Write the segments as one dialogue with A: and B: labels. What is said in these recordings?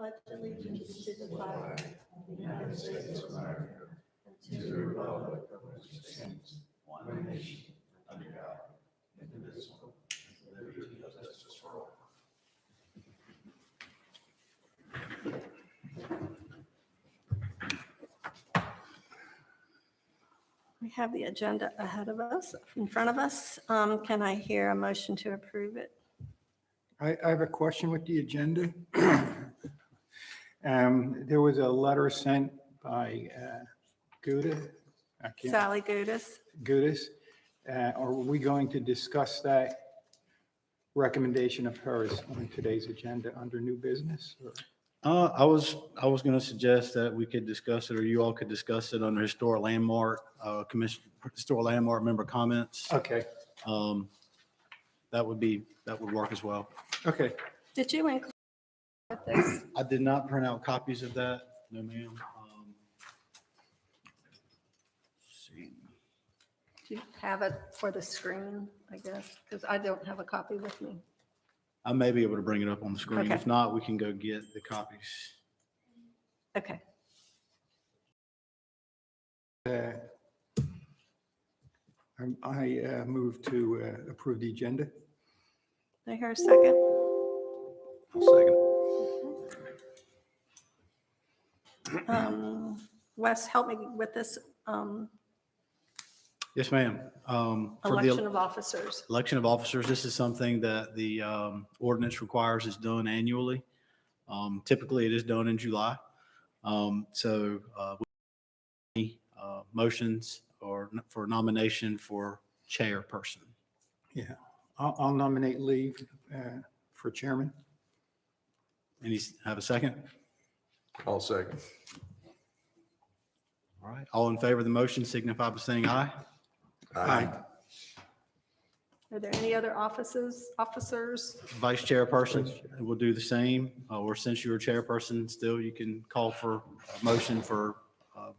A: pledge allegiance to the flag of the United States of America and to the republic for which it stands, one nation, under God, indivisible, with liberty and justice for all. We have the agenda ahead of us, in front of us. Can I hear a motion to approve it?
B: I have a question with the agenda. There was a letter sent by Gudis.
A: Sally Gudis.
B: Gudis. Are we going to discuss that recommendation of hers on today's agenda under new business? or-
C: I was going to suggest that we could discuss it, or you all could discuss it under historic landmark, historic landmark member comments.
B: Okay,
C: That would work as well.
B: okay.
A: Did you include this?
C: I did not print out copies of that, no ma'am. Let's see.
A: Do you have it for the screen, I guess? Because I don't have a copy with me.
C: I may be able to bring it up on the screen.
A: Okay.
C: If not, we can go get the copies.
A: Okay.
B: I move to approve the agenda.
A: Did I hear a second?
C: I'll second.
A: Wes, help me with this
C: Yes, ma'am. For the
A: election of officers.
C: election of officers, this is something that the ordinance requires is done annually. Typically, it is done in July. Motions or for nomination for chairperson.
B: Yeah, I'll nominate Lee for chairman.
C: Any, have a second?
D: I'll second.
C: All right. All in favor of the motion signify by saying aye.
B: Aye.
A: Are there any other officers?
C: Vice chairperson, we'll do the same. Or since you're a chairperson still, you can call for a motion for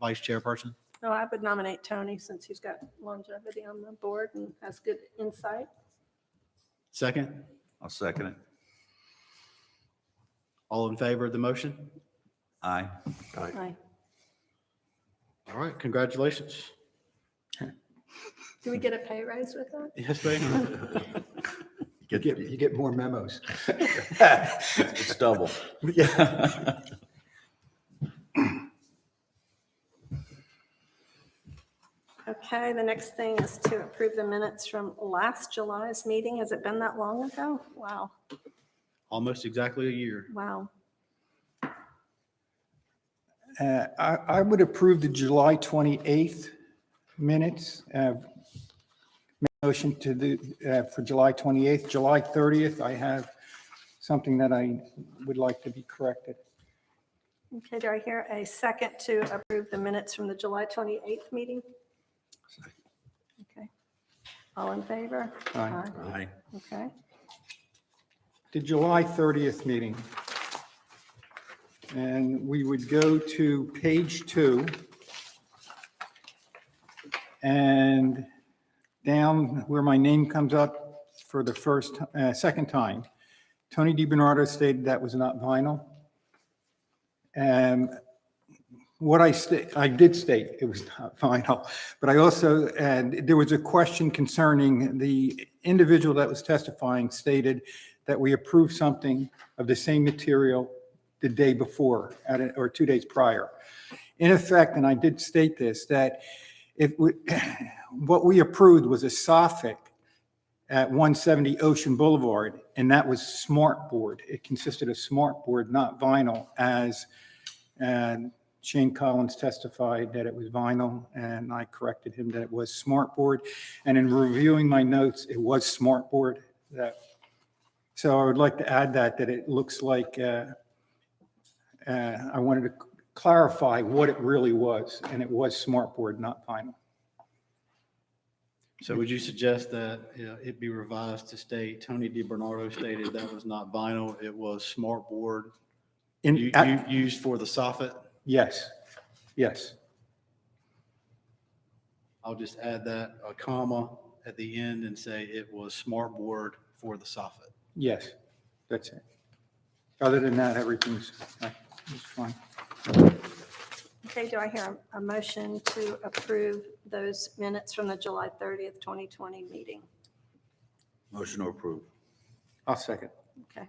C: vice chairperson.
A: Oh, I would nominate Tony since he's got longevity on the board and has good insight.
C: Second,
D: I'll second it.
C: all in favor of the motion?
D: Aye.
A: Aye.
C: All right, congratulations.
A: Do we get a pay raise with that?
C: Yes, ma'am.
B: You get more memos.
D: It's double.
C: Yeah.
A: Okay, the next thing is to approve the minutes from last July's meeting. Has it been that long ago? Wow,
C: Almost exactly a year.
A: wow.
B: I would approve the July 28th minutes. Motion to the, for July 28th. July 30th, I have something that I would like to be corrected.
A: Okay, do I hear a second to approve the minutes from the July 28th meeting? Okay. All in favor?
B: Aye.
D: Aye.
A: Okay.
B: The July 30th meeting. And we would go to page 2. And down where my name comes up for the second time, Tony DiBernardo stated that was not vinyl. What I did state it was not vinyl, but I also, and there was a question concerning the individual that was testifying stated that we approved something of the same material the day before or 2 days prior. In effect, and I did state this, that what we approved was a soffit at 170 Ocean Boulevard, and that was smartboard. It consisted of smartboard, not vinyl, as Shane Collins testified that it was vinyl, and I corrected him that it was smartboard. And in reviewing my notes, it was smartboard. So I would like to add that it looks like I wanted to clarify what it really was, and it was smartboard, not vinyl.
C: So would you suggest that it be revised to state Tony DiBernardo stated that was not vinyl, it was smartboard used for the soffit?
B: Yes, yes.
C: I'll just add that, a comma at the end and say it was smartboard for the soffit.
B: Yes, that's it. Other than that, everything's fine.
E: Okay, do I hear a motion to approve those minutes from the July 30th, 2020 meeting?
D: Motion to approve.
B: I'll second.
E: Okay.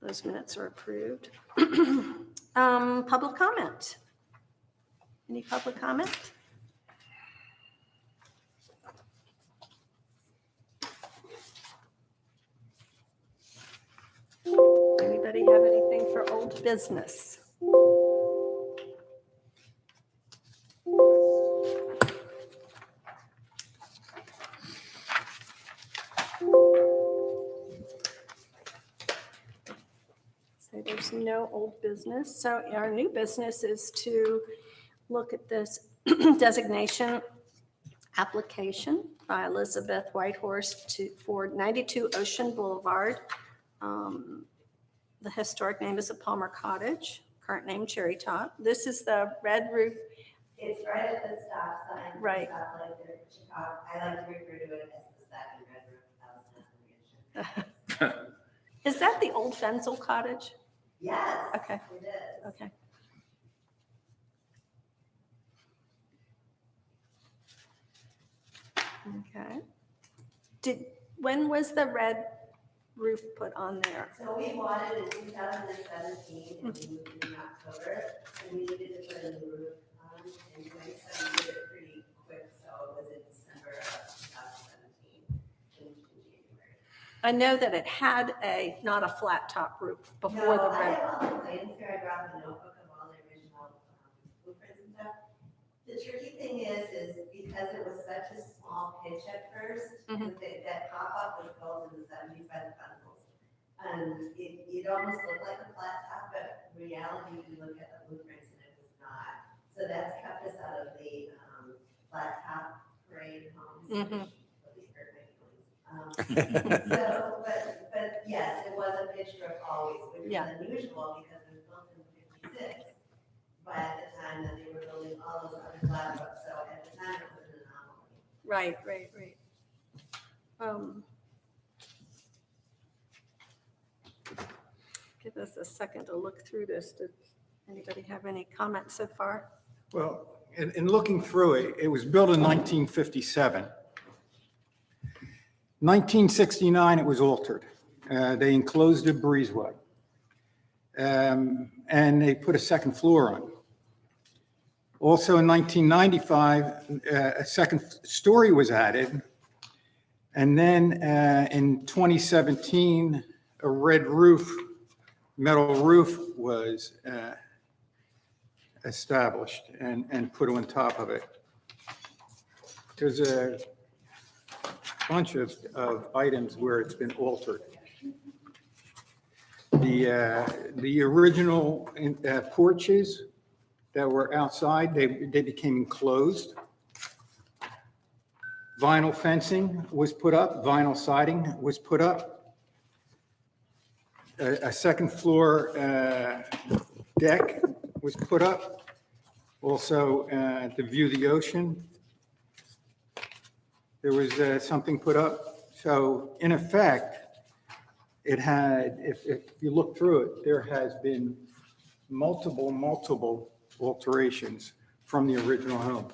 E: Those minutes are approved. Public comment? Any public comment? Anybody have anything for old business? So there's no old business. So our new business is to look at this designation application by Elizabeth Whitehorse for 92 Ocean Boulevard. The historic name is a Palmer Cottage, current name Cherry Top. This is the red roof.
F: It's right at the stop sign.
E: Right.
F: Stoplight there at Chicago. I like to refer to it as the second red roof house in the mansion.
E: Is that the old Fenzel Cottage?
F: Yes.
E: Okay.
F: It is.
E: Okay. Okay. When was the red roof put on there?
F: So we bought it in 2017 and we moved it in October. And we needed to put a new roof on. And 2017 did it pretty quick, so it was in December of 2017, in January.
E: I know that it had not a flat top roof before the
F: No, I
E: red.
F: have all the plans here. I brought the notebook of all the original blueprints and stuff. The tricky thing is because it was such a small pitch at first,
E: Mhm.
F: that pop-up was built in the 70s by the Fenzels. And it almost looked like a flat top, but in reality, you look at the blueprints and it was not. So that's kept us out of the flat top parade homes.
E: Mhm.
F: At least hurt my feelings. So, but yes, it was a pitched roof always, which
E: Yeah.
F: is unusual because it was built in '56. But at the time that they were building all those other flat roofs, so at the time it was an anomaly.
E: Right. Give us a second to look through this. Did anybody have any comments so far?
B: Well, in looking through it, it was built in 1957. 1969, it was altered. They enclosed a breezeway. And they put a second floor on. Also in 1995, a second story was added. And then in 2017, a red roof, metal roof was established and put on top of it. There's a bunch of items where it's been altered. The original porches that were outside, they became enclosed. Vinyl fencing was put up, vinyl siding was put up. A second floor deck was put up, also to view the ocean. There was something put up. So in effect, it had, if you look through it, there has been multiple alterations from the original home.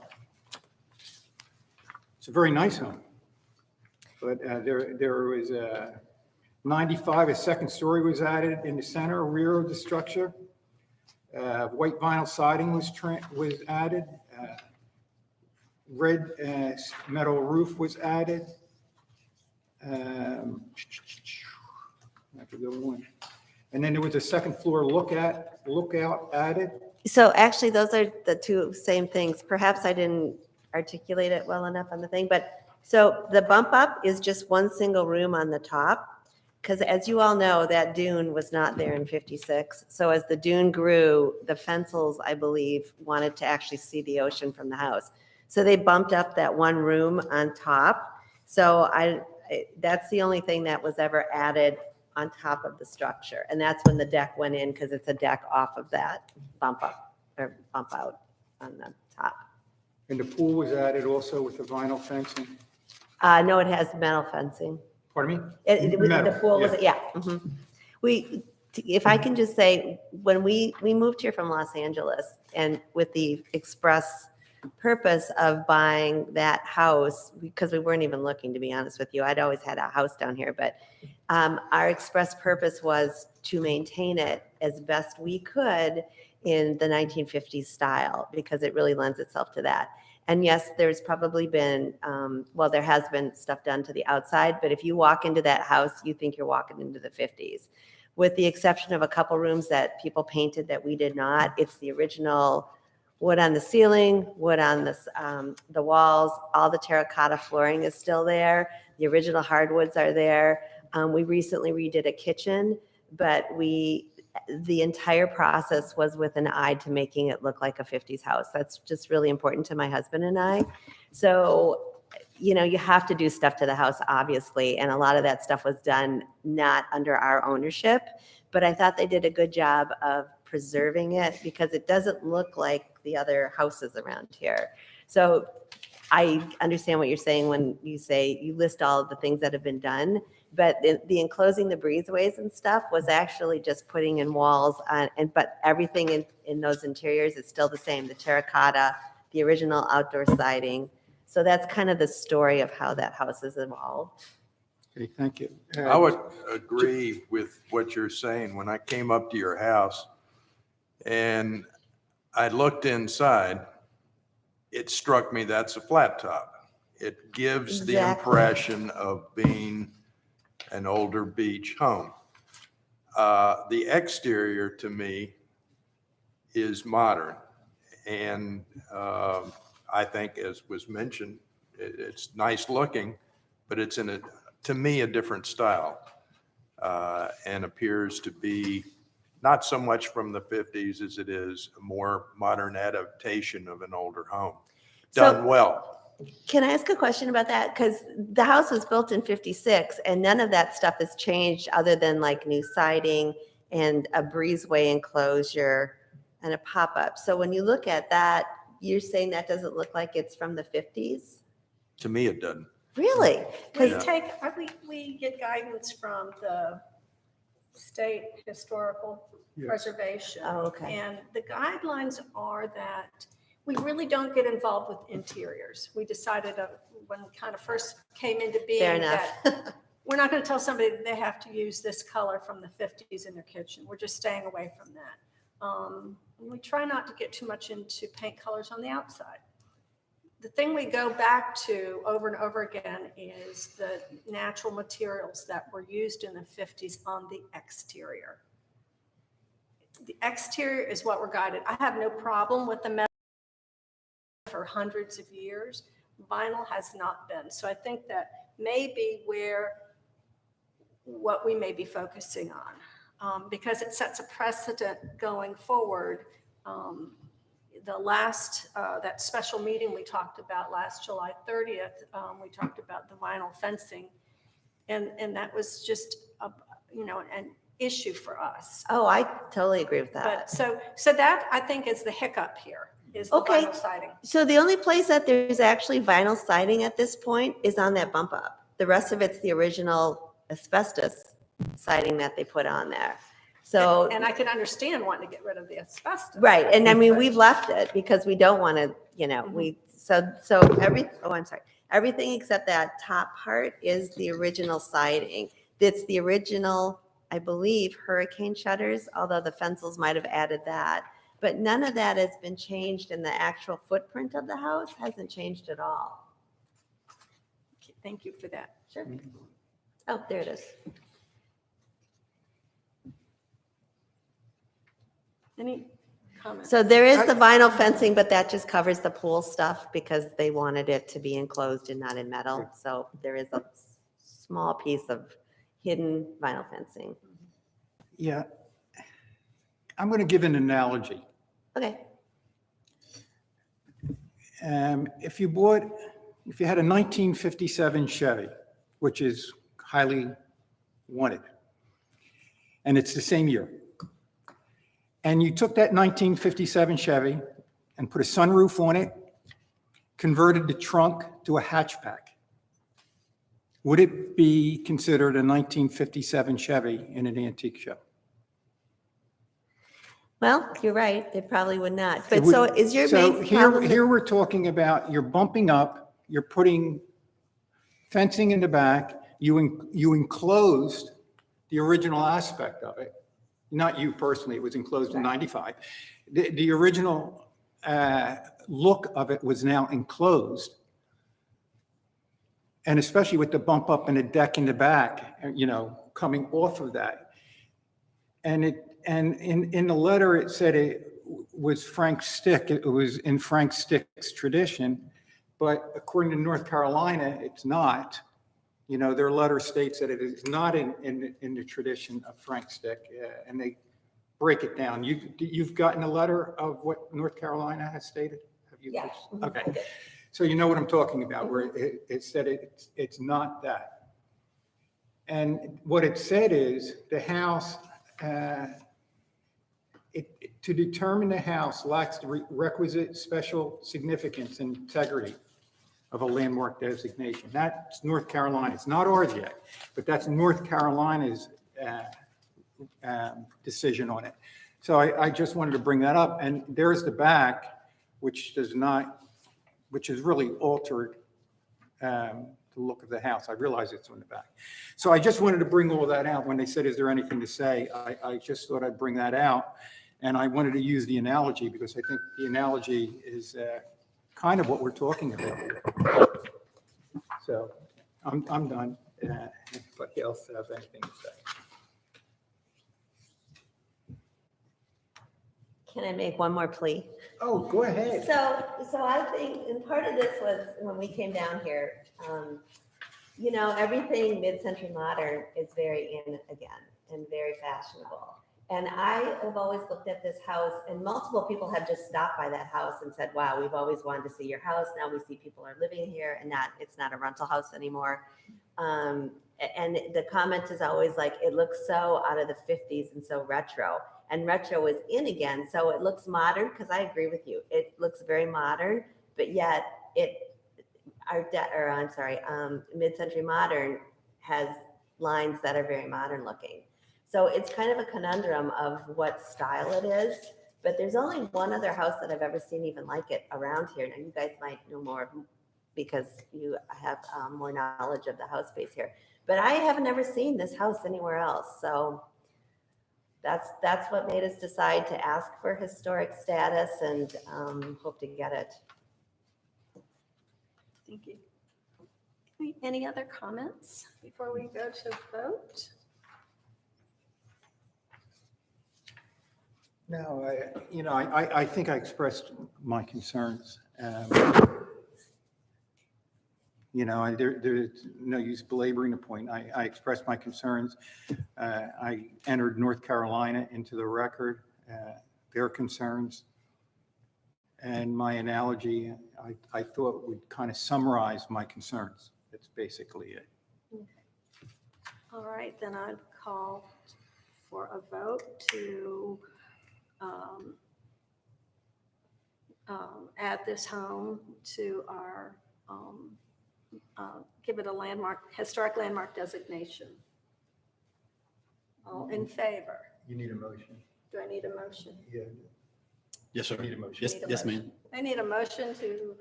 B: It's a very nice home. But there was 95, a second story was added in the center, rear of the structure. White vinyl siding was added. Red metal roof was added. That's a good one. And then there was a second floor lookout added.
G: So actually, those are the two same things. Perhaps I didn't articulate it well enough on the thing, but so the bump up is just one single room on the top. Because as you all know, that dune was not there in '56. So as the dune grew, the Fenzels, I believe, wanted to actually see the ocean from the house. So they bumped up that one room on top. So that's the only thing that was ever added on top of the structure. And that's when the deck went in, because it's a deck off of that bump up or bump out on the top.
B: And the pool was added also with the vinyl fencing.
G: No, it has metal fencing.
B: Pardon me?
G: The
B: Metal,
G: pool was,
B: yeah.
G: yeah. Mhm. If I can just say, when we moved here from Los Angeles and with the express purpose of buying that house, because we weren't even looking, to be honest with you. I'd always had a house down here, but our express purpose was to maintain it as best we could in the 1950s style, because it really lends itself to that. And yes, there's probably been, there has been stuff done to the outside, but if you walk into that house, you think you're walking into the 50s. With the exception of a couple rooms that people painted that we did not, it's the original wood on the ceiling, wood on the walls, all the terracotta flooring is still there. The original hardwoods are there. We recently redid a kitchen, but the entire process was with an eye to making it look like a 50s house. That's just really important to my husband and I. So, you have to do stuff to the house, obviously, and a lot of that stuff was done not under our ownership, but I thought they did a good job of preserving it because it doesn't look like the other houses around here. So I understand what you're saying when you say you list all of the things that have been done, but the enclosing the breezeways and stuff was actually just putting in walls but everything in those interiors is still the same, the terracotta, the original outdoor siding. So that's kind of the story of how that house has evolved.
B: Okay, thank you.
H: I would agree with what you're saying. When I came up to your house and I looked inside, it struck me that's a flat top. It gives the
G: Exactly.
H: impression of being an older beach home. The exterior to me is modern. And I think, as was mentioned, it's nice looking, but it's to me, a different style, and appears to be not so much from the 50s as it is a more modern adaptation of an older home, done well.
G: Can I ask a question about that? Because the house was built in 56 and none of that stuff has changed other than like new siding and a breezeway enclosure and a pop-up. So when you look at that, you're saying that doesn't look like it's from the 50s?
H: To me, it doesn't.
G: Really?
E: We
G: Because
E: we get guidance from the State Historical
B: Yes.
E: Preservation.
G: Oh, okay.
E: And the guidelines are that we really don't get involved with interiors. We decided when it kind of first came into being
G: fair enough.
E: that we're not going to tell somebody that they have to use this color from the 50s in their kitchen. We're just staying away from that. We try not to get too much into paint colors on the outside. The thing we go back to over and over again is the natural materials that were used in the 50s on the exterior. The exterior is what we're guided. I have no problem with the metal for hundreds of years. Vinyl has not been. So I think that may be what we may be focusing on, because it sets a precedent going forward. The last, that special meeting we talked about last July 30th, we talked about the vinyl fencing, and that was just an issue for us.
G: Oh, I totally agree with that.
E: But so that I think is the hiccup here, is the
G: Okay.
E: vinyl siding.
G: So the only place that there's actually vinyl siding at this point is on that bump up. The rest of it's the original asbestos siding that they put on there. So,
E: And I can understand wanting to get rid of the asbestos.
G: right, and I mean,
E: But-
G: we've left it because we don't want to, everything except that top part is the original siding. It's the original, I believe, hurricane shutters, although the Fensels might have added that. But none of that has been changed, and the actual footprint of the house hasn't changed at all.
E: Thank you for that.
G: Sure. Oh, there it is.
E: Any comments?
G: So there is the vinyl fencing, but that just covers the pool stuff because they wanted it to be enclosed and not in metal. So there is a small piece of hidden vinyl fencing.
B: Yeah. I'm going to give an analogy.
G: Okay.
B: If you had a 1957 Chevy, which is highly wanted, and it's the same year, and you took that 1957 Chevy and put a sunroof on it, converted the trunk to a hatchback, would it be considered a 1957 Chevy in an antique show?
G: Well, you're right, it probably would not.
B: It
G: But
B: would-
G: so is your
B: so
G: main
B: here,
G: problem?
B: here we're talking about, you're bumping up, you're putting fencing in the back, you enclosed the original aspect of it. Not you personally, it was enclosed in 95. The original look of it was now enclosed. And especially with the bump up and the deck in the back, coming off of that. And in the letter, it said it was Frank Stick. It was in Frank Stick's tradition, but according to North Carolina, it's not. Their letter states that it is not in the tradition of Frank Stick, and they break it down. You've gotten a letter of what North Carolina has stated? Have you?
G: Yeah.
B: Okay. So you know what I'm talking about, where it said it's not that. And what it said is the house, to determine the house lacks the requisite special significance and integrity of a landmark designation. That's North Carolina. It's not ours yet, but that's North Carolina's decision on it. So I just wanted to bring that up. And there's the back, which is really altered the look of the house. I realize it's on the back. So I just wanted to bring all that out. When they said, is there anything to say? I just thought I'd bring that out. And I wanted to use the analogy because I think the analogy is kind of what we're talking about. So I'm done. Anybody else have anything to say?
G: Can I make one more plea?
B: Oh, go ahead.
G: So I think, and part of this was when we came down here, everything mid-century modern is very in again and very fashionable. And I have always looked at this house, and multiple people have just stopped by that house and said, wow, we've always wanted to see your house. Now we see people are living here and it's not a rental house anymore. And the comment is always like, it looks so out of the 50s and so retro. And retro is in again, so it looks modern, because I agree with you. It looks very modern, but yet mid-century modern has lines that are very modern looking. So it's kind of a conundrum of what style it is, but there's only one other house that I've ever seen even like it around here. Now you guys might know more because you have more knowledge of the house space here, but I have never seen this house anywhere else. So that's what made us decide to ask for historic status and hope to get it.
E: Thank you. Any other comments before we go to vote?
B: No, I think I expressed my concerns. There's no use belaboring the point. I expressed my concerns. I entered North Carolina into the record, their concerns. And my analogy, I thought would kind of summarize my concerns. That's basically it.
E: Okay. All right, then I'd call for a vote to add this home to our, give it a historic landmark designation. All in favor?
B: You need a motion.
E: Do I need a motion?
B: Yeah.
C: Yes, sir.
B: Need a motion.
C: Yes,
E: Need a
C: yes,
E: motion.
C: ma'am.
E: I need a motion to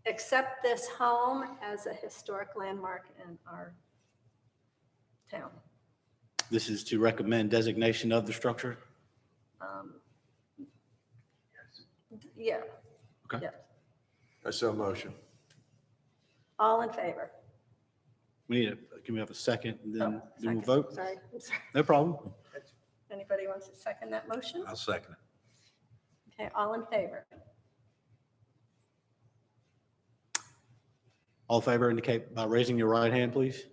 E: accept this home as a historic landmark in our town.
C: This is to recommend designation of the structure.
E: Yeah.
C: Okay.
E: Yeah.
H: I so motion.
E: All in favor?
C: Can we have a second and then
E: Oh,
C: we'll
E: second.
C: vote?
E: Sorry, I'm sorry.
C: No problem.
E: Anybody wants to second that motion?
D: I'll second it.
E: Okay, all in favor?
C: All in favor indicate by raising your right hand, please.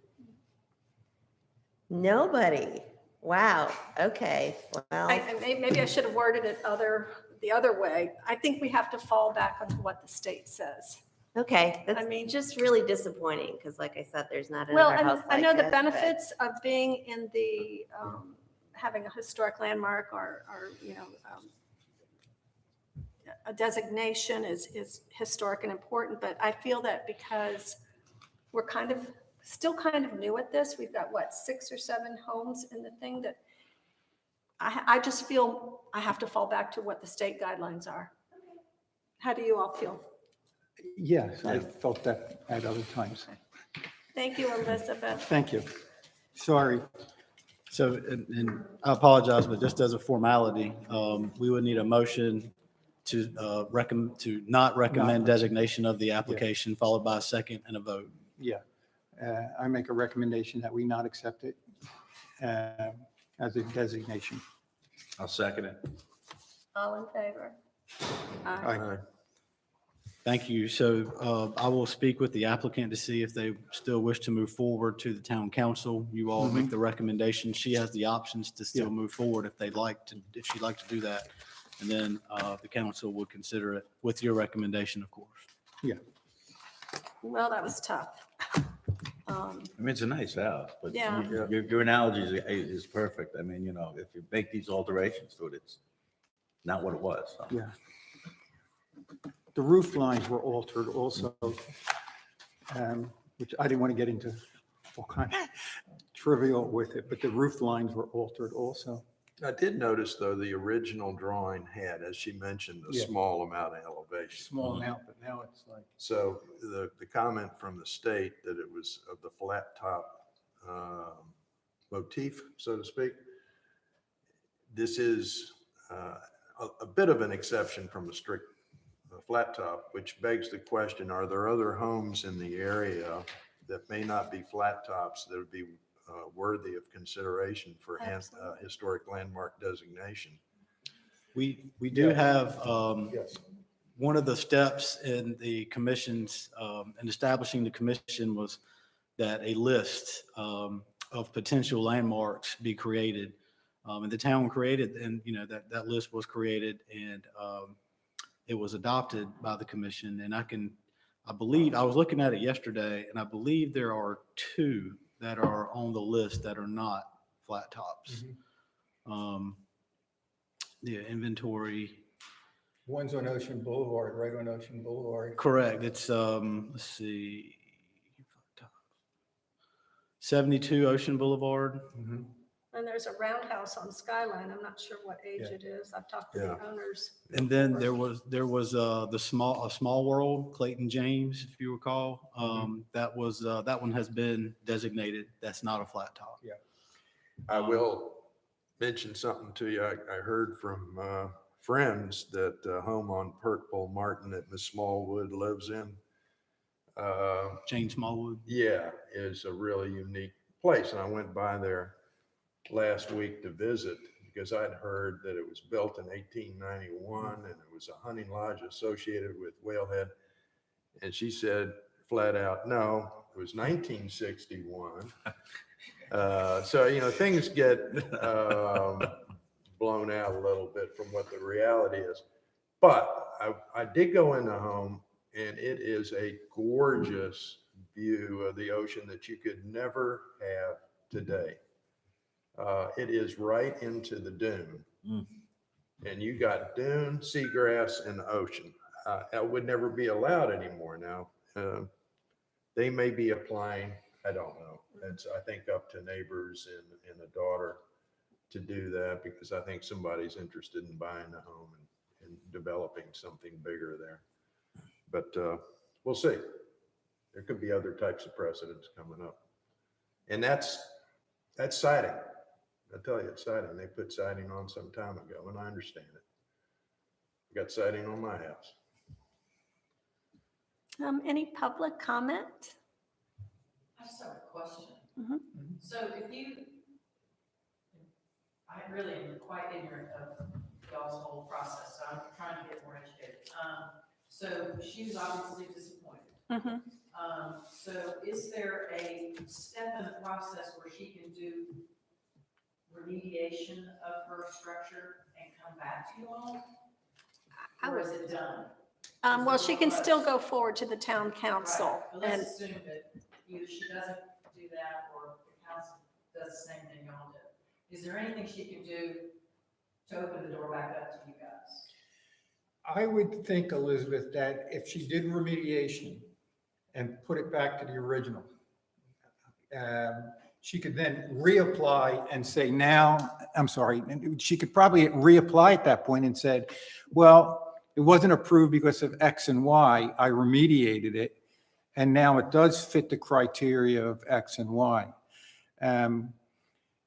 G: Nobody. Wow. Okay. Well,
E: Maybe I should have worded it the other way. I think we have to fall back on what the state says.
G: okay.
E: I
G: That's
E: mean,
G: just really disappointing because like I said, there's not
E: well,
G: another house
E: I
G: like
E: know the
G: this, but-
E: benefits of being in the, having a historic landmark or a designation is historic and important, but I feel that because we're kind of still kind of new at this. We've got, what, 6 or 7 homes in the thing that I just feel I have to fall back to what the state guidelines are. How do you all feel?
B: Yes, I felt that at other times.
E: Thank you, Elizabeth.
B: Thank you. Sorry.
C: So, and I apologize, but just as a formality, we would need a motion to not recommend designation of the application, followed by a second and a vote.
B: Yeah. I make a recommendation that we not accept it as a designation.
A: I'll second it.
E: All in favor? Aye.
B: Aye.
C: Thank you. So I will speak with the applicant to see if they still wish to move forward to the town council. You all make the recommendation. She has the options to still move forward if they'd like to, if she'd like to do that. And then the council would consider it with your recommendation, of course.
B: Yeah.
E: Well, that was tough.
A: I mean, it's a nice house, but
E: Yeah.
A: your analogy is perfect. I mean, you know, if you make these alterations to it, it's not what it was. So.
B: Yeah. The roof lines were altered also, which I didn't want to get into all kind of trivial with it, but the roof lines were altered also.
H: I did notice, though, the original drawing had, as she mentioned, a
B: Yeah.
H: small amount of elevation.
B: Small amount, but now it's like.
H: So the comment from the state that it was of the flat top motif, so to speak, this is a bit of an exception from the strict flat top, which begs the question, are there other homes in the area that may not be flat tops that would be worthy of consideration for historic landmark designation?
C: We do have,
B: Yes.
C: one of the steps in the commission's, in establishing the commission was that a list of potential landmarks be created. And the town created, and you know, that list was created and it was adopted by the commission. And I believe, I was looking at it yesterday, and I believe there are 2 that are on the list that are not flat tops. The inventory.
B: One's on Ocean Boulevard, right on Ocean Boulevard.
C: Correct. It's, let's see, 72 Ocean Boulevard.
E: And there's a roundhouse on Skyline. I'm not sure what age
B: Yeah.
E: it is. I've talked to the owners.
C: And then there was a Small World, Clayton James, if you recall. That one has been designated. That's not a flat top.
H: I will mention something to you. I heard from friends that home on Purple Martin that Miss Smallwood lives in,
C: Jane Smallwood.
H: yeah, is a really unique place. And I went by there last week to visit because I'd heard that it was built in 1891 and it was a hunting lodge associated with Whalehead. And she said flat out, no, it was 1961. So, you know, things get blown out a little bit from what the reality is. But I did go in the home, and it is a gorgeous view of the ocean that you could never have today. It is right into the dune. And you got dune, seagrass, and ocean. That would never be allowed anymore now. They may be applying, I don't know. It's, I think, up to neighbors and a daughter to do that, because I think somebody's interested in buying a home and developing something bigger there. But we'll see. There could be other types of precedents coming up. And that's siding. I tell you, it's siding. They put siding on some time ago, and I understand it. I got siding on my house.
E: Any public comment?
I: I just have a question.
E: Mhm.
I: So I really am quite ignorant of y'all's whole process, so I'm trying to get more educated. So she was obviously disappointed.
E: Mhm.
I: So is there a step in the process where she can do remediation of her structure and come back to you all? Or is it done?
E: Well, she can still go forward to the town council.
I: Right, but
E: And
I: let's assume that either she doesn't do that or the council does the same thing y'all did. Is there anything she can do to open the door back up to you guys?
B: I would think, Elizabeth, that if she did remediation and put it back to the original, she could then reapply and say now, I'm sorry, she could probably reapply at that point and said, well, it wasn't approved because of X and Y. I remediated it. And now it does fit the criteria of X and Y. The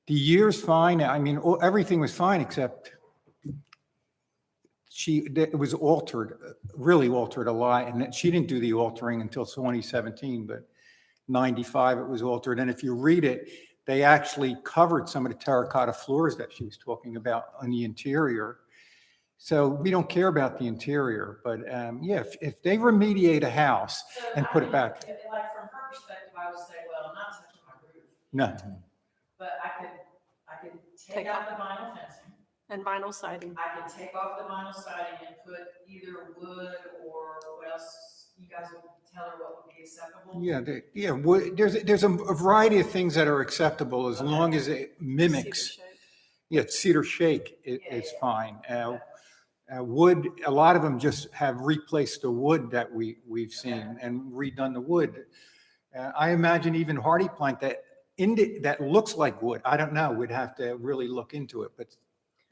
B: year's fine. I mean, everything was fine except it was altered, really altered a lot. And she didn't do the altering until 2017, but 95 it was altered. And if you read it, they actually covered some of the terracotta floors that she was talking about on the interior. So we don't care about the interior, but yeah, if they remediate a house
I: So,
B: and
I: I
B: put it
I: mean,
B: back.
I: Like from her perspective, I would say, well, I'm not touching my roof,
B: No,
I: but I could take out the vinyl fencing.
E: And vinyl siding.
I: I could take off the vinyl siding and put either wood or what else, you guys will tell her what would be acceptable?
B: yeah, there's a variety of things that are acceptable as long as it mimics.
E: Cedar shake.
B: Yeah, cedar shake is fine. Wood, a lot of them just have replaced the wood that we've seen and redone the wood. I imagine even hardy plank that looks like wood. I don't know. We'd have to really look into it, but.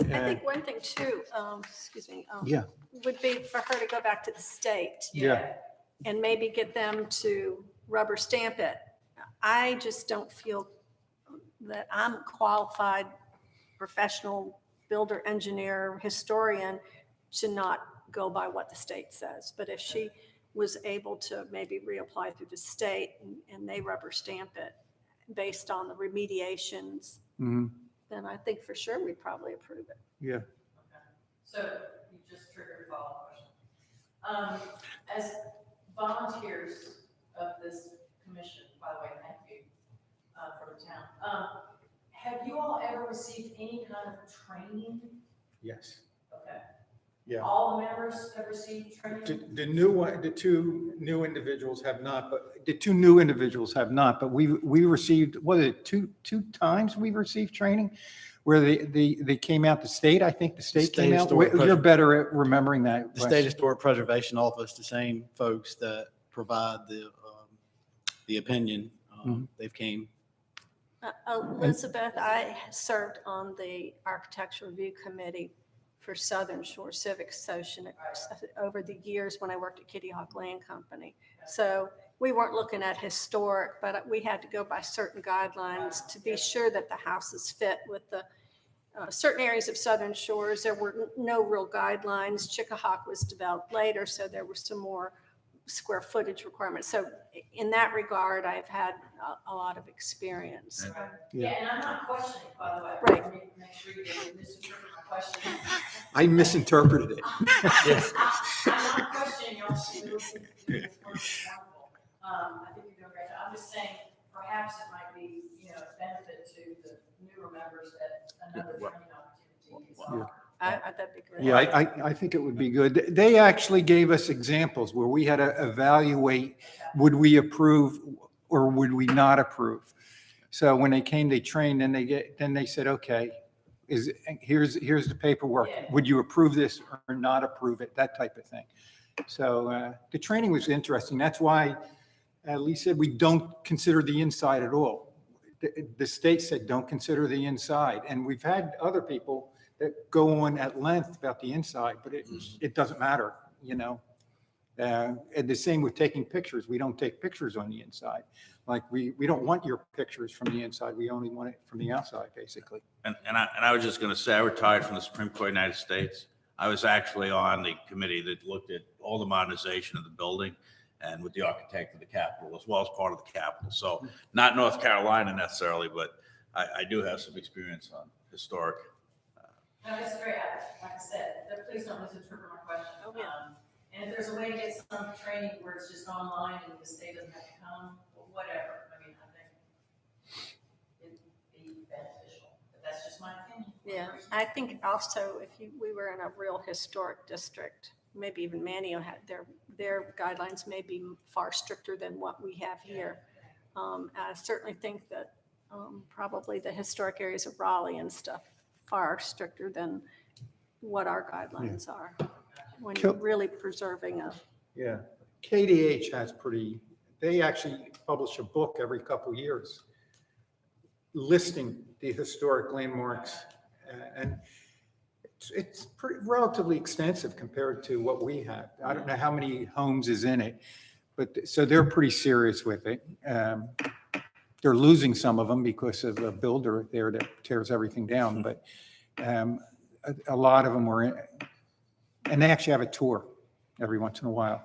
E: I think one thing too, excuse me.
B: Yeah.
E: Would be for her to go back to the state
B: Yeah.
E: and maybe get them to rubber stamp it. I just don't feel that I'm a qualified professional builder, engineer, historian to not go by what the state says. But if she was able to maybe reapply through the state and they rubber stamp it based on the remediations,
B: Mhm.
E: then I think for sure we'd probably approve it.
B: Yeah.
I: So you just triggered a follow-up question. As volunteers of this commission, by the way, thank you for the town. Have you all ever received any kind of training?
B: Yes.
I: Okay.
B: Yeah.
I: All the members have received training?
B: The new one, the two new individuals have not, but we received, what is it, two times we received training where they came out the state. I think the state
C: State
B: came out.
C: Historic
B: You're better at remembering that.
C: The State Historic Preservation Office, the same folks that provide the opinion, they've came.
E: Elizabeth, I served on the Architecture Review Committee for Southern Shore Civic Association over the years when I worked at Kitty Hawk Land Company. So we weren't looking at historic, but we had to go by certain guidelines to be sure that the houses fit with the certain areas of Southern Shores. There were no real guidelines. Chickahawk was developed later, so there were some more square footage requirements. So in that regard, I've had a lot of experience.
I: Yeah, and I'm not questioning, by the way.
E: Right.
I: Let me make sure you didn't misinterpret my question.
B: I misinterpreted it.
I: I'm not questioning your ability to do this work. It's wonderful. I think you're doing a great job. I'm just saying, perhaps it might be, a benefit to the newer members that another training opportunity is offered.
E: That'd be great.
B: Yeah, I think it would be good. They actually gave us examples where we had to evaluate, would we approve or would we not approve? So when they came, they trained, and then they said, okay, here's the paperwork.
I: Yeah.
B: Would you approve this or not approve it? That type of thing. So the training was interesting. That's why Lee said we don't consider the inside at all. The state said don't consider the inside, and we've had other people that go on at length about the inside, but it doesn't matter, And the same with taking pictures. We don't take pictures on the inside. Like we don't want your pictures from the inside. We only want it from the outside, basically.
A: And I was just going to say, I retired from the Supreme Court of the United States. I was actually on the committee that looked at all the modernization of the building and with the architect of the Capitol, as well as part of the Capitol. So not North Carolina necessarily, but I do have some experience on historic.
I: No, that's great. Like I said, please don't misinterpret my question.
E: Oh, yeah.
I: And if there's a way to get some training where it's just online and the state doesn't have to come, whatever. I mean, I think it'd be beneficial, but that's just my opinion.
E: Yeah, I think also if we were in a real historic district, maybe even Manio had their guidelines may be far stricter than what we have here. I certainly think that probably the historic areas of Raleigh and stuff far stricter than what our guidelines are. When you're really preserving a.
B: Yeah. KDH has they actually publish a book every couple of years listing the historic landmarks. And it's pretty relatively extensive compared to what we have. I don't know how many homes is in it, but so they're pretty serious with it. They're losing some of them because of a builder there that tears everything down, but a lot of them were in, and they actually have a tour every once in a while.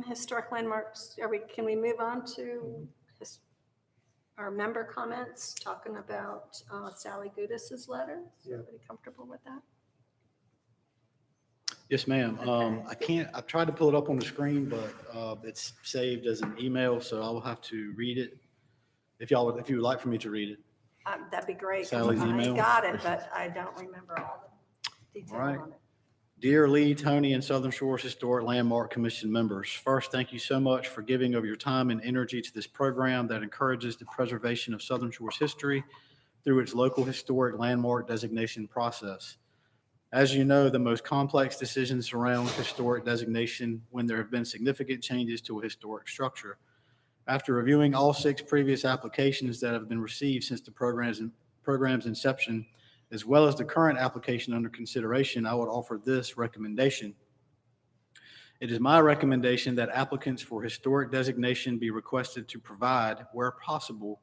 E: Historic landmarks, can we move on to our member comments, talking about Sally Gudis's letter? Is
B: Yeah.
E: everybody comfortable with that?
C: Yes, ma'am.
E: Okay.
C: I tried to pull it up on the screen, but it's saved as an email, so I will have to read it. If you would like for me to read it.
E: That'd be great. 'Cause
C: Sally's
E: I
C: email?
E: got it, but I don't remember all the detail
C: All right.
E: on it.
C: Dear Lee, Tony, and Southern Shores Historic Landmark Commission members, first, thank you so much for giving of your time and energy to this program that encourages the preservation of Southern Shores history through its local historic landmark designation process. As you know, the most complex decisions surround historic designation when there have been significant changes to a historic structure. After reviewing all 6 previous applications that have been received since the program's inception, as well as the current application under consideration, I would offer this recommendation. It is my recommendation that applicants for historic designation be requested to provide, where possible,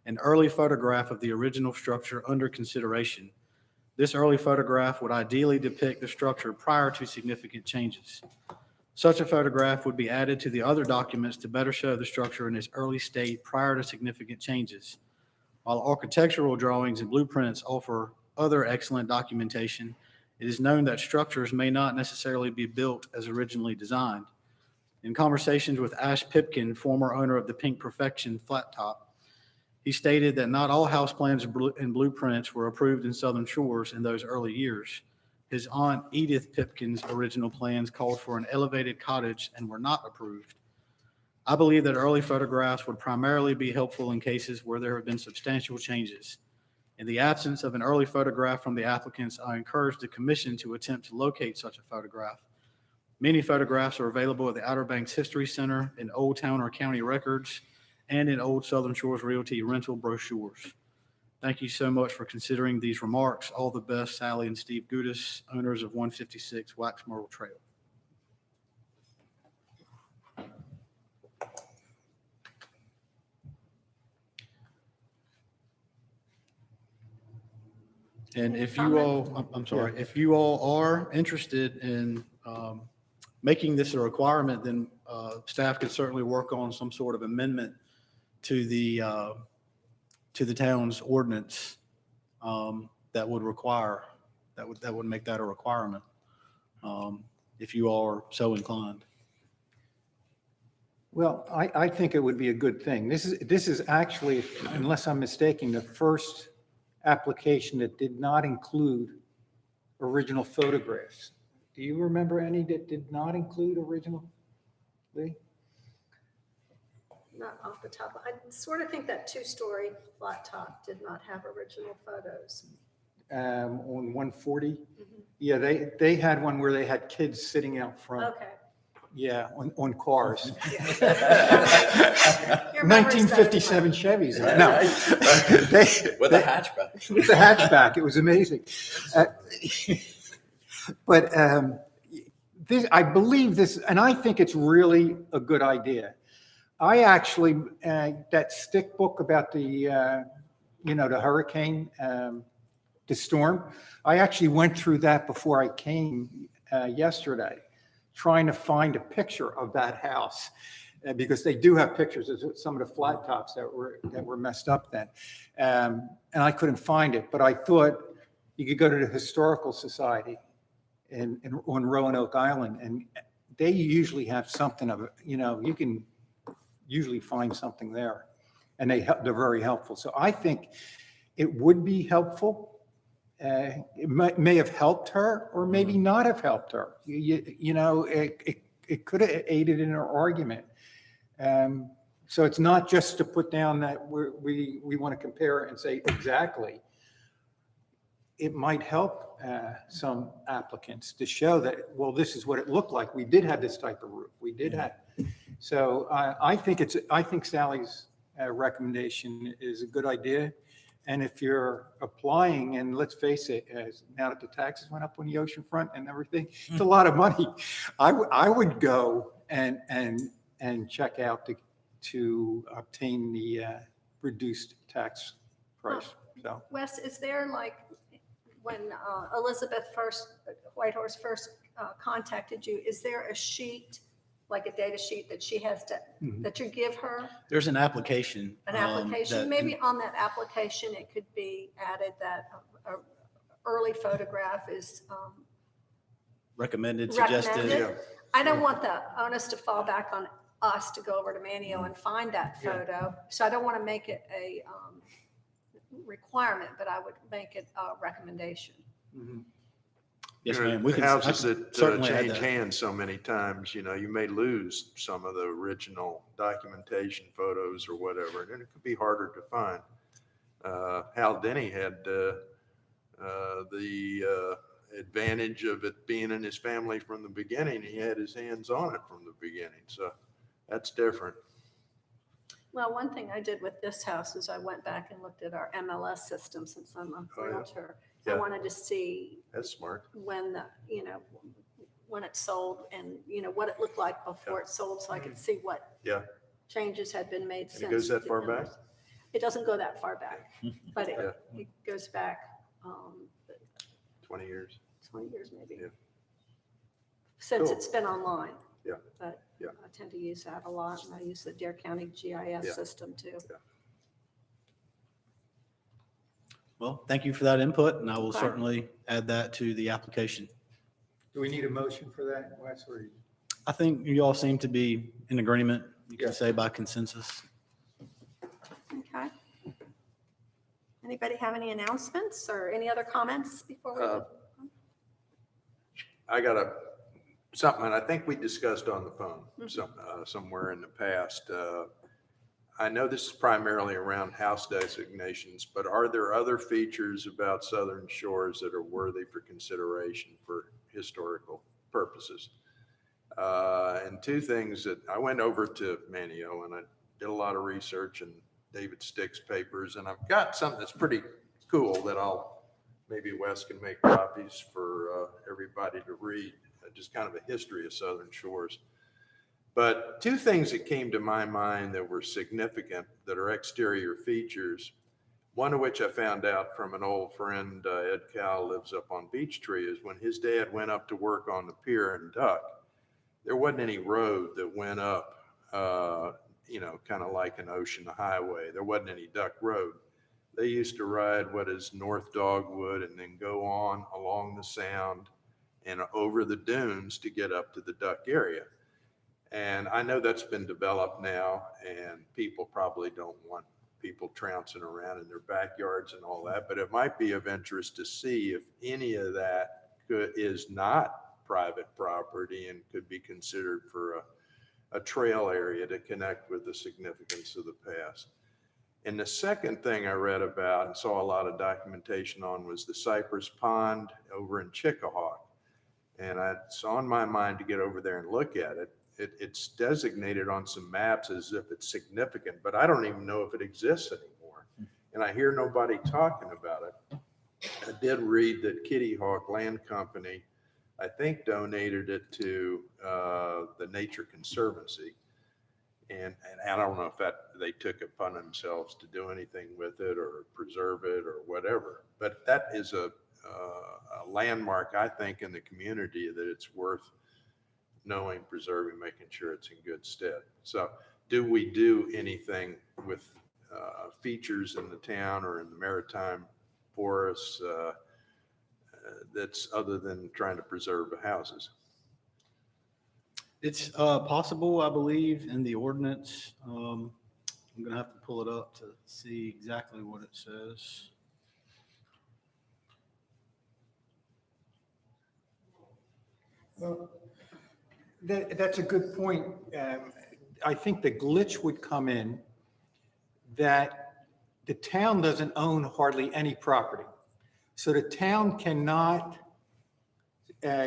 C: an early photograph of the original structure under consideration. This early photograph would ideally depict the structure prior to significant changes. Such a photograph would be added to the other documents to better show the structure in its early state prior to significant changes. While architectural drawings and blueprints offer other excellent documentation, it is known that structures may not necessarily be built as originally designed. In conversations with Ash Pipkin, former owner of the Pink Perfection Flat Top, he stated that not all house plans and blueprints were approved in Southern Shores in those early years. His aunt Edith Pipkin's original plans called for an elevated cottage and were not approved. I believe that early photographs would primarily be helpful in cases where there have been substantial changes. In the absence of an early photograph from the applicants, I encourage the commission to attempt to locate such a photograph. Many photographs are available at the Outer Banks History Center, in Old Town or County records, and in Old Southern Shores Realty rental brochures. Thank you so much for considering these remarks. All the best, Sally and Steve Gudis, owners of 156 Wax Myrtle Trail. And if you all, I'm sorry, if you all are interested in making this a requirement, then staff could certainly work on some sort of amendment to the town's ordinance that would require, that would make that a requirement, if you are so inclined.
B: Well, I think it would be a good thing. This is actually, unless I'm mistaken, the first application that did not include original photographs. Do you remember any that did not include original, Lee?
E: Not off the top. I sort of think that 2-story flat top did not have original photos.
B: On 140?
E: Mhm.
B: Yeah, they had one where they had kids sitting out front.
E: Okay.
B: Yeah, on cars.
E: Your memory's better than
B: 1957
E: mine.
B: Chevys. No.
A: With a hatchback.
B: With the hatchback, it was amazing. But this, I believe this, and I think it's really a good idea. I actually, that stick book about the, the hurricane, the storm, I actually went through that before I came yesterday, trying to find a picture of that house. Because they do have pictures of some of the flat tops that were messed up then. And I couldn't find it, but I thought you could go to the Historical Society on Roanoke Island, and they usually have something of it, you can usually find something there, and they're very helpful. So I think it would be helpful. It may have helped her or maybe not have helped her. It could have aided in her argument. So it's not just to put down that we want to compare and say exactly. it might help some applicants to show that, well, this is what it looked like. We did have this type of roof. We did have. So I think Sally's recommendation is a good idea. And if you're applying, and let's face it, as now that the taxes went up on the oceanfront and everything, it's a lot of money. I would go and check out to obtain the reduced tax price. So
E: Wes, is there like, when Whitehorse first contacted you, is there a sheet, like a data sheet that she has to, that you give her?
C: There's an application.
E: An application,
C: that-
E: maybe on that application, it could be added that a early photograph is
C: Recommended,
E: recommended.
C: suggested.
E: I don't want the onus to fall back on us to go over to Manio and find that photo. So I don't want to make it a requirement, but I would make it a recommendation.
C: Yes,
H: You know,
C: ma'am. We
H: the
C: can
H: houses
C: I
H: that
C: can certainly add
H: change
C: that.
H: hands so many times, you know, you may lose some of the original documentation photos or whatever, and it could be harder to find. Hal Denny had the advantage of it being in his family from the beginning. He had his hands on it from the beginning, so that's different.
E: Well, one thing I did with this house is I went back and looked at our MLS system since I'm a
H: Oh, yeah.
E: realtor.
H: Yeah.
E: I wanted to see
H: That's smart.
E: when when it sold and, what it looked like before it sold, so I could see what
H: Yeah.
E: changes had been made
H: And
E: since.
H: it goes that
E: the
H: far back?
E: MLS. It doesn't go that far back, but
H: Yeah.
E: it goes back
H: 20 years.
E: 20 years maybe.
H: Yeah.
E: Since
H: Cool.
E: it's been online.
H: Yeah.
E: But
H: Yeah.
E: I tend to use that a lot, and I use the Dare County GIS
H: Yeah.
E: system too.
C: Well, thank you for that input, and I will
E: Okay.
C: certainly add that to the application.
B: do we need a motion for that, Wes? Or
C: I think you all seem to be in agreement, you
B: Yeah.
C: can say by consensus.
E: Okay. Anybody have any announcements or any other comments before we?
H: I got something, and I think we discussed on the phone somewhere in the past. I know this is primarily around house designations, but are there other features about Southern Shores that are worthy for consideration for historical purposes? And two things that I went over to Manio and I did a lot of research and David Stick's papers, and I've got something that's pretty cool that maybe Wes can make copies for everybody to read, just kind of a history of Southern Shores. But two things that came to my mind that were significant that are exterior features, one of which I found out from an old friend, Ed Cowell, lives up on Beechtree, is when his dad went up to work on the pier in Duck, there wasn't any road that went up, kind of like an ocean highway. There wasn't any Duck Road. They used to ride what is North Dogwood and then go on along the Sound and over the dunes to get up to the Duck area. And I know that's been developed now, and people probably don't want people trouncing around in their backyards and all that, but it might be of interest to see if any of that is not private property and could be considered for a trail area to connect with the significance of the past. And the second thing I read about and saw a lot of documentation on was the Cypress Pond over in Chickahawk. And it's on my mind to get over there and look at it. It's designated on some maps as if it's significant, but I don't even know if it exists anymore. And I hear nobody talking about it. I did read that Kitty Hawk Land Company, I think, donated it to the Nature Conservancy. And I don't know if they took it upon themselves to do anything with it or preserve it or whatever. But that is a landmark, I think, in the community that it's worth knowing, preserving, making sure it's in good stead. So do we do anything with features in the town or in the maritime forests that's other than trying to preserve the houses?
C: It's possible, I believe, in the ordinance. I'm going to have to pull it up to see exactly what it says.
B: Well, that's a good point. I think the glitch would come in that the town doesn't own hardly any property. So the town cannot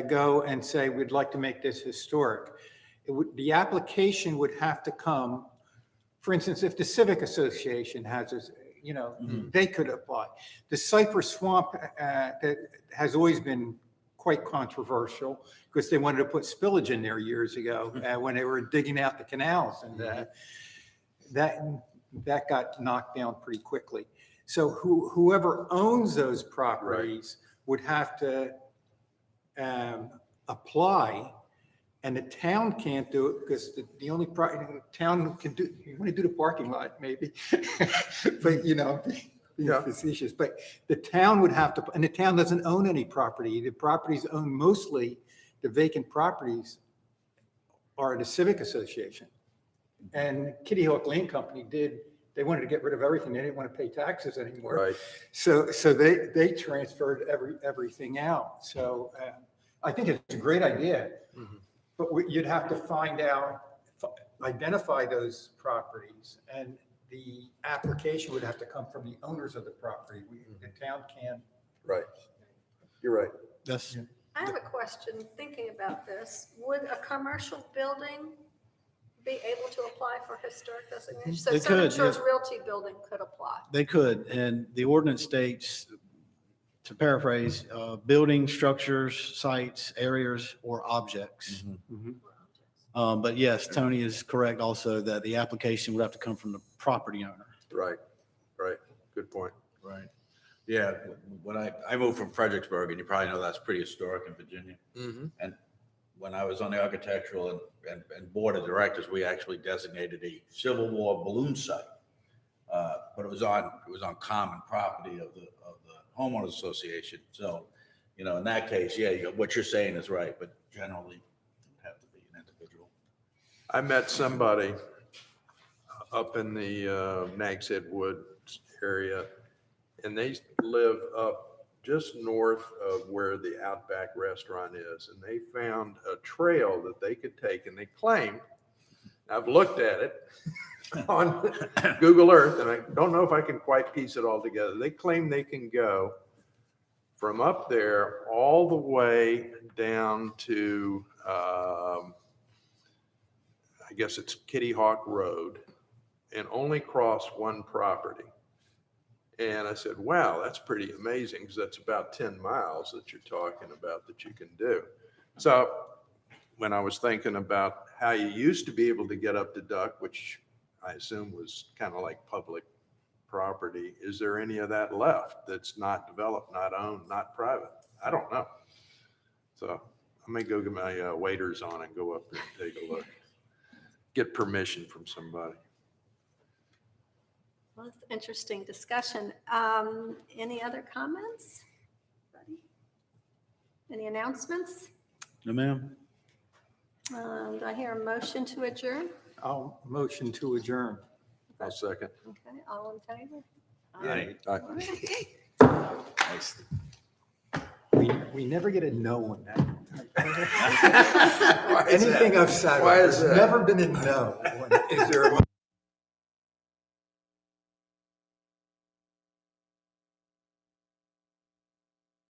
B: go and say, we'd like to make this historic. The application would have to come, for instance, if the Civic Association has this, they could apply. The Cypress Swamp that has always been quite controversial because they wanted to put spillage in there years ago when they were digging out the canals, and that got knocked down pretty quickly. So whoever owns those properties would have to apply, and the town can't do it because the only town can do, you want to do the parking lot maybe, but being facetious, but the town would have to, and the town doesn't own any property. The properties owned mostly, the vacant properties are the Civic Association. And Kitty Hawk Lane Company they wanted to get rid of everything. They didn't want to pay taxes anymore.
H: Right.
B: So they transferred everything out. So I think it's a great idea, but you'd have to identify those properties, and the application would have to come from the owners of the property. The town can't.
H: Right. You're right.
C: That's,
E: I have a question, thinking about this. Would a commercial building be able to apply for historic designation? So
C: They
E: Southern
C: could,
E: Shores
C: yeah.
E: Realty Building could apply.
C: they could, and the ordinance states, to paraphrase, building, structures, sites, areas, or objects. But yes, Tony is correct also that the application would have to come from the property owner.
H: Right. Good point.
A: Right. Yeah, when I moved from Fredericksburg, and you probably know that's pretty historic in Virginia. And when I was on the architectural and board of directors, we actually designated a Civil War balloon site. But it was on common property of the homeowners association. So, in that case, what you're saying is right, but generally it would have to be an individual.
H: I met somebody up in the Nags Head Woods area, and they live up just north of where the Outback restaurant is. And they found a trail that they could take, and they claim, I've looked at it on Google Earth, and I don't know if I can quite piece it all together. They claim they can go from up there all the way down to, I guess it's Kitty Hawk Road, and only cross one property. And I said, wow, that's pretty amazing, because that's about 10 miles that you're talking about that you can do. So when I was thinking about how you used to be able to get up to Duck, which I assume was kind of like public property, is there any of that left that's not developed, not owned, not private? I don't know. So I may go get my waders on and go up there and take a look. Get permission from somebody.
E: Well, it's an interesting discussion. Any other comments? Any announcements?
C: No, ma'am?
E: Do I hear a motion to adjourn?
B: I'll motion to adjourn.
H: I'll second.
E: Okay, all in favor?
A: Right. Nice.
B: We never get a no on that.
H: Why is that?
B: Anything I've said,
H: Why is
B: there's
H: that?
B: never been a no. Is there a